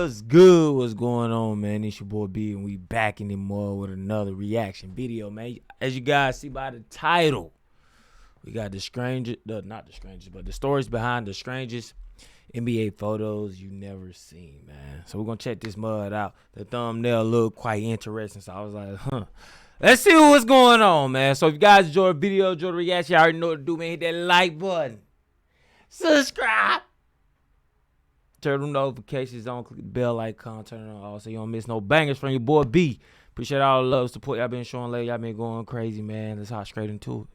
What's good? What's going on, man? It's your boy B, and we back in the mall with another reaction video, man. As you guys see by the title, we got the stories behind the strangest NBA photos you never seen, man. So we're gonna check this mud out. The thumbnail looked quite interesting, so I was like, let's see what's going on, man. So if you guys enjoy the video, enjoy the reaction, you already know what to do, man. Hit that like button, subscribe, turn them notifications on, click the bell icon, turn it on all so you don't miss no bangers from your boy B. Appreciate all the love, support y'all been showing lately. Y'all been going crazy, man. Let's hop straight into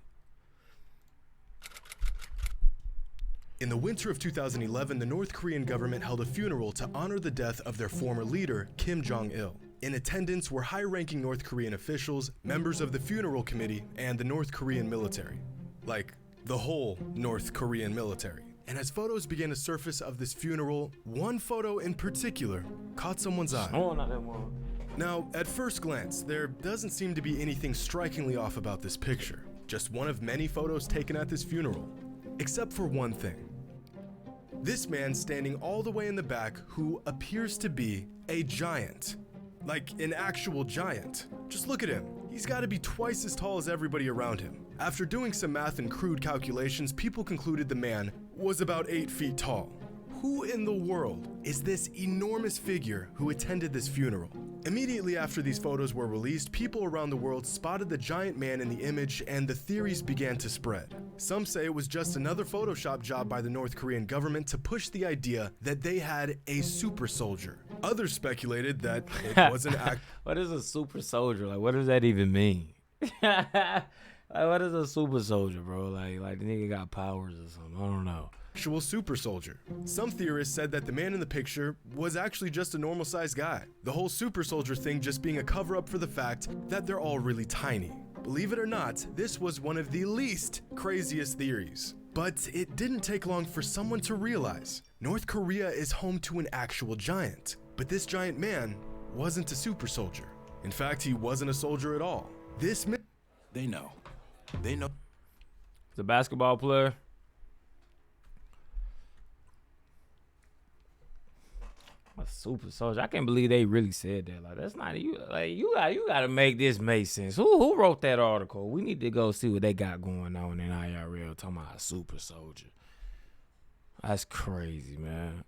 it. In the winter of 2011, the North Korean government held a funeral to honor the death of their former leader, Kim Jong-il. In attendance were high-ranking North Korean officials, members of the funeral committee, and the North Korean military. Like, the whole North Korean military. And as photos began to surface of this funeral, one photo in particular caught someone's eye. Oh, not that one. Now, at first glance, there doesn't seem to be anything strikingly off about this picture. Just one of many photos taken at this funeral. Except for one thing. This man standing all the way in the back who appears to be a giant. Like an actual giant. Just look at him. He's got to be twice as tall as everybody around him. After doing some math and crude calculations, people concluded the man was about 8 feet tall. Who in the world is this enormous figure who attended this funeral? Immediately after these photos were released, people around the world spotted the giant man in the image and the theories began to spread. Some say it was just another Photoshop job by the North Korean government to push the idea that they had a super soldier. Others speculated that it was an act. What is a super soldier? Like, what does that even mean? Like, what is a super soldier, bro? Like the nigga got powers or something. I don't know. Actual super soldier. Some theorists said that the man in the picture was actually just a normal sized guy. The whole super soldier thing just being a cover up for the fact that they're all really tiny. Believe it or not, this was one of the least craziest theories. But it didn't take long for someone to realize North Korea is home to an actual giant. But this giant man wasn't a super soldier. In fact, he wasn't a soldier at all. They know. It's a basketball player. A super soldier. I can't believe they really said that. Like, that's not you. Like, you gotta make this make sense. Who wrote that article? We need to go see what they got going on in IRL. Talking about a super soldier. That's crazy, man.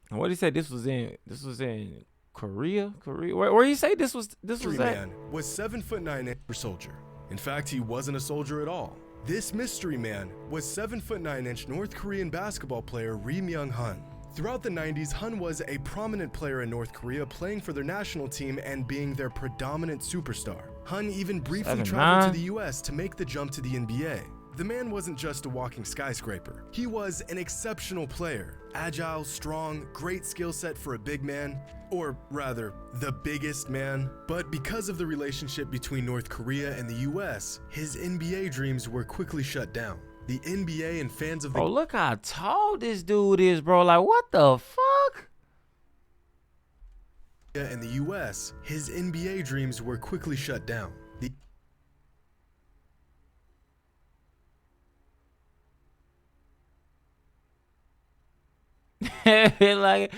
And what did he say? This was in Korea. Where you say this was at? Man was 7'9" super soldier. In fact, he wasn't a soldier at all. This mystery man was 7'9" North Korean basketball player Ri Myung-hun. Throughout the 90s, Hun was a prominent player in North Korea, playing for their national team and being their predominant superstar. Hun even briefly traveled to the US to make the jump to the NBA. The man wasn't just a walking skyscraper. He was an exceptional player. Agile, strong, great skill set for a big man. Or rather, the biggest man. But because of the relationship between North Korea and the US, his NBA dreams were quickly shut down. The NBA and fans of the— Bro, look how tall this dude is, bro. Like, what the fuck? In the US, his NBA dreams were quickly shut down. it like,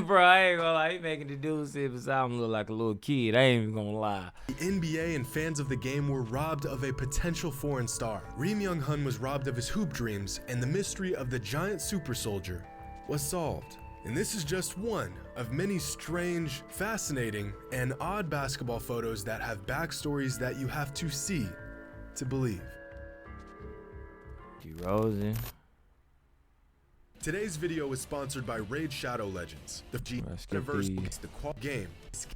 bro, I ain't gonna lie, he making the dude see beside him look like a little kid. I ain't even gonna lie. The NBA and fans of the game were robbed of a potential foreign star. Ri Myung-hun was robbed of his hoop dreams, and the mystery of the giant super soldier was solved. And this is just one of many strange, fascinating, and odd basketball photos that have backstories that you have to see to believe. Rosen. Today's video is sponsored by Raid Shadow Legends. The universe makes the game.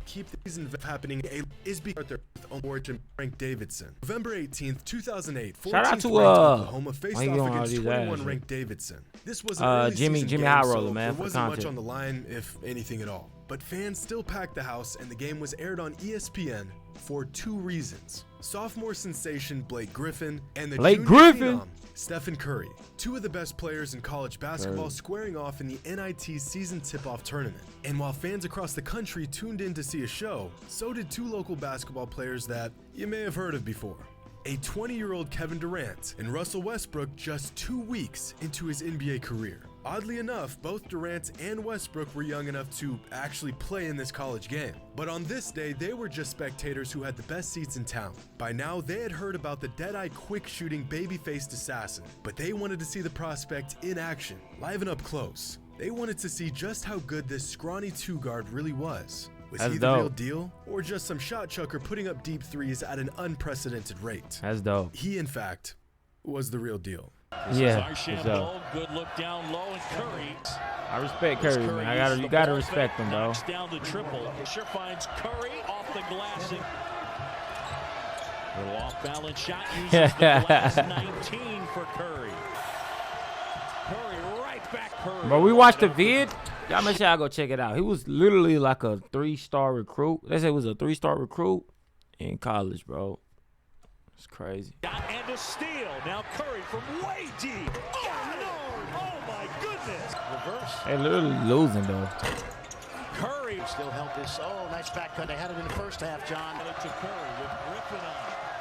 Keep these happening is because with Origin ranked Davidson. November 18th, 2008, 14th Oklahoma faced off against 21 ranked Davidson. This was an Jimmy game, High Roller, so man. There wasn't much on the line, if anything at all. But fans still packed the house, and the game was aired on ESPN for 2 reasons. Sophomore sensation Blake Griffin and the junior phenom Stephen Curry, 2 of the best players in college basketball, squaring off in the NIT season tip-off tournament. And while fans across the country tuned in to see a show, so did 2 local basketball players that you may have heard of before. A 20-year-old Kevin Durant and Russell Westbrook just 2 weeks into his NBA career. Oddly enough, both Durant and Westbrook were young enough to actually play in this college game. But on this day, they were just spectators who had the best seats in town. By now, they had heard about the dead-eye, quick-shooting, baby-faced assassin, but they wanted to see the prospect in action, live and up close. They wanted to see just how good this scrawny two-guard really was. Was he the real deal, or just some shot chucker putting up deep threes at an unprecedented rate? That's dope. He, in fact, was the real deal. Yeah, good look down low, and Curry. I respect Curry, man. You gotta respect him, bro. Down the triple. Sure finds Curry off the glass. Little off-balance shot uses the glass. 19 for Curry. Curry right back. Curry. Bro, we watched the vid. Y'all make sure y'all go check it out. He was literally like a 3-star recruit. They say he was a 3-star recruit in college, bro. It's crazy. And a steal. Now Curry from way deep. Oh, no. Oh, my goodness. Reverse. They literally losing, though. Curry still held this. Oh, nice back cut. They had it in the first half, John. And it's to Curry with Griffin on.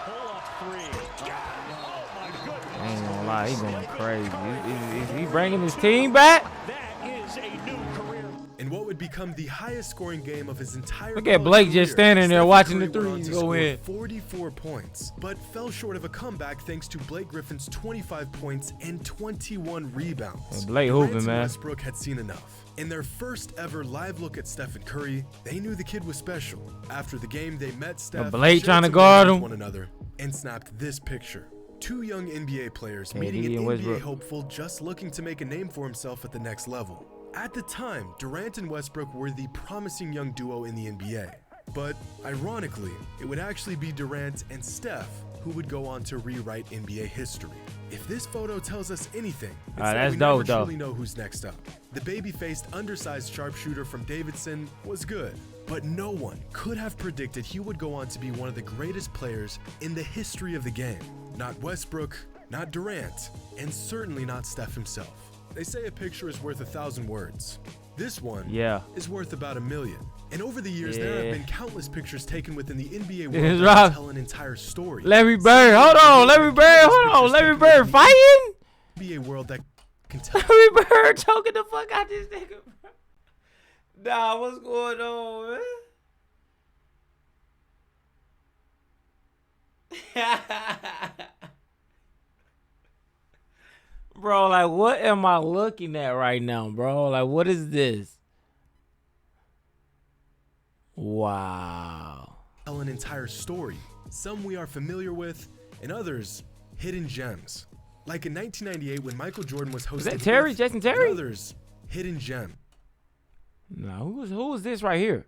Pull-up three. Oh, my goodness. I ain't gonna lie. He's going crazy. Is he bringing his team back? That is a new career. In what would become the highest scoring game of his entire Look at Blake just standing there watching the Curry went on threes to go score in. 44 points, but fell short of a comeback thanks to Blake Griffin's 25 points and 21 rebounds. Blake Durant hooping, and man. Westbrook had seen enough. In their first ever live look at Stephen Curry, they knew the kid was special. After the game, they met Steph, Blake shared trying to some guard with him. one another, and snapped this picture. Two young NBA players KD meeting an and NBA Westbrook. hopeful just looking to make a name for himself at the next level. At the time, Durant and Westbrook were the promising young duo in the NBA. But ironically, it would actually be Durant and Steph who would go on to rewrite NBA history. If this photo tells us anything, it's that that's we never dope, though. truly know who's next up. The baby-faced, undersized sharpshooter from Davidson was good, but no one could have predicted he would go on to be one of the greatest players in the history of the game. Not Westbrook, not Durant, and certainly not Steph himself. They say a picture is worth 1,000 words. This one is worth about 1,000,000. And over the years, there have been countless pictures taken within the NBA world that tell an entire story. Larry Bird, hold on, Larry Bird fighting? NBA world that can tell. Larry Bird choking the fuck out this nigga, bro. Nah, what's going on, man? Bro, like, what am I looking at right now, bro? Like, what is this? Wow. Tell an entire story. Some we are familiar with, and others hidden gems. Like in 1998 when Michael Jordan was hosting. Is that Terry? Jason Terry? And others hidden gem. Nah, who was this right here?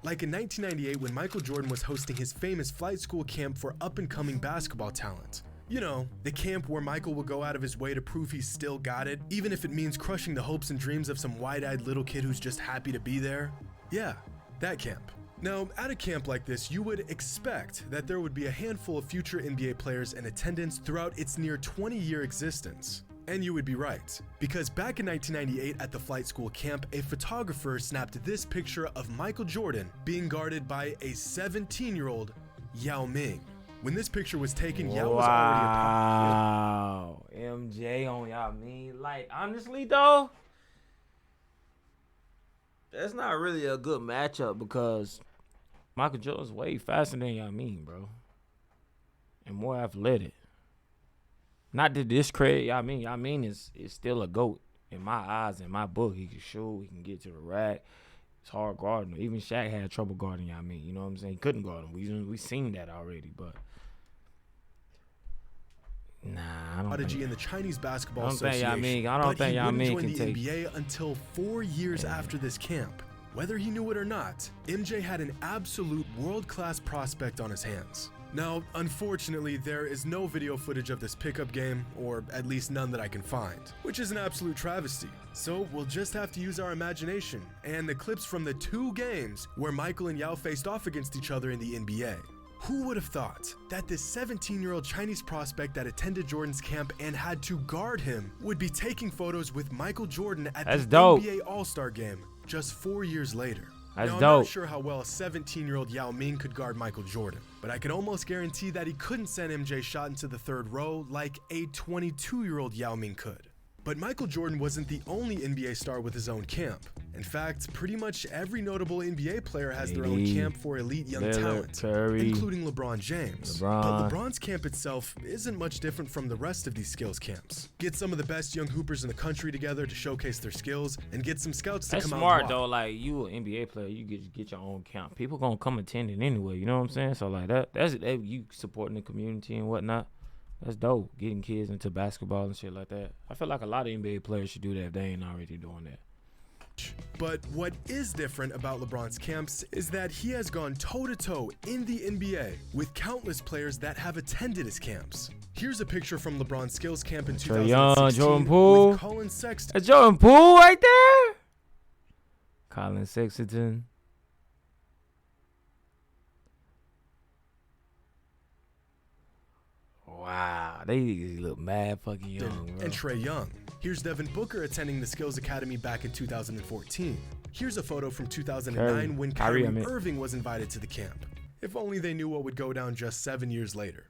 Like in 1998 when Michael Jordan was hosting his famous flight school camp for up-and-coming basketball talent. You know, the camp where Michael will go out of his way to prove he's still got it, even if it means crushing the hopes and dreams of some wide-eyed little kid who's just happy to be there. Yeah, that camp. Now, at a camp like this, you would expect that there would be a handful of future NBA players in attendance throughout its near 20-year existence. And you would be right, because back in 1998 at the flight school camp, a photographer snapped this picture of Michael Jordan being guarded by a 17-year-old Yao Ming. When this picture was taken, Yao was already a Wow. MJ on Yao Ming. Like, honestly, though, that's not really a good matchup because Michael Jordan's way faster than Yao Ming, bro. And more athletic. Not to discredit Yao Ming. Yao Ming is still a GOAT in my eyes, in my book. He can shoot. He can get to the rack. It's hard guarding him. Even Shaq had trouble guarding Yao Ming. You know what I'm saying? He couldn't guard him. We seen that already, but nah, I don't prodigy think. in the Chinese Basketball I don't think Association. Yao Ming But he can wouldn't take. join the NBA until 4 years after this camp. Whether he knew it or not, MJ had an absolute world-class prospect on his hands. Now, unfortunately, there is no video footage of this pickup game, or at least none that I can find, which is an absolute travesty. So we'll just have to use our imagination and the clips from the 2 games where Michael and Yao faced off against each other in the NBA. Who would have thought that this 17-year-old Chinese prospect that attended Jordan's camp and had to guard him would be taking photos with Michael Jordan at the NBA All-Star game just 4 years later? That's now, I'm dope. not sure how well a 17-year-old Yao Ming could guard Michael Jordan, but I can almost guarantee that he couldn't send MJ shot into the third row like a 22-year-old Yao Ming could. But Michael Jordan wasn't the only NBA star with his own camp. In fact, pretty much every notable NBA player has their own camp for elite young talent, Curry, including LeBron James. But LeBron's camp itself isn't much different from the rest of these skills camps. Get some of the best young hoopers in the country together to showcase their skills and get some scouts to come out and watch. That's smart though. Like, you an NBA player, you get your own camp. People gonna come attend it anyway. You know what I'm saying? So like that's you supporting the community and whatnot. That's dope. Getting kids into basketball and shit like that. I feel like a lot of NBA players should do that if they ain't already doing that. But what is different about LeBron's camps is that he has gone toe-to-toe in the NBA with countless players that have attended his camps. Here's a picture from LeBron's skills camp in 2016 Jordan Poole. with Colin Sexton. That's Jordan Poole right there. Colin Sexton. Wow, they look mad fucking young, bro. And Trae Young. Here's Devin Booker attending the Skills Academy back in 2014. Here's a photo from 2009 when Kyrie Irving was invited to the camp. If only they knew what would go down just 7 years later.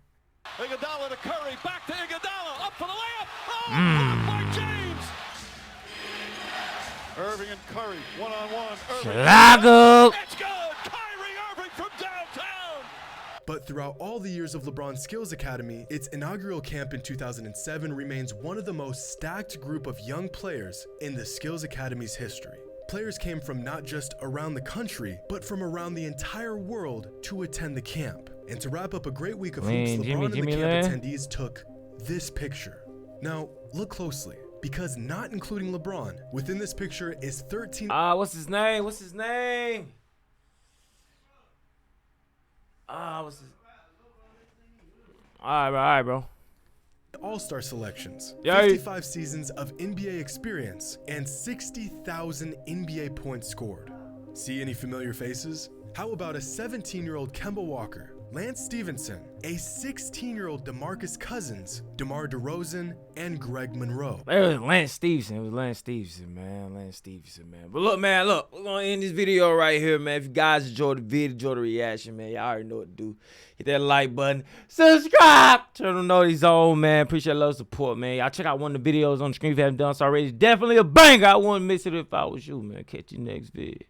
Iguodala to Curry, back to Iguodala, up for the layup. Oh, blocked by James. Irving and Curry, one-on-one. Chicago. It's good. Kyrie Irving from downtown. But throughout all the years of LeBron's Skills Academy, its inaugural camp in 2007 remains one of the most stacked group of young players in the Skills Academy's history. Players came from not just around the country, but from around the entire world to attend the camp. And to wrap up a great week of hoops, LeBron and the camp attendees took this picture. Now, look closely, because not including LeBron, within this picture is 13... what's his name? What's his name? What's his... All right, bro. All-star selections, Yay. 55 seasons of NBA experience, and 60,000 NBA points scored. See any familiar faces? How about a 17-year-old Kemba Walker, Lance Stevenson, a 16-year-old DeMarcus Cousins, DeMar DeRozan, and Greg Monroe? It was Lance Stevenson. It was Lance Stevenson, man. Lance Stevenson, man. But look, man, we're going to end this video right here, man. If you guys enjoyed the video, enjoyed the reaction, man, y'all already know what to do. Hit that like button. Subscribe. Turn the notifications on, man. Appreciate a lot of support, man. Y'all check out one of the videos on the screen if you haven't done so already. It's definitely a banger. I wouldn't miss it if I was you, man. Catch you next video.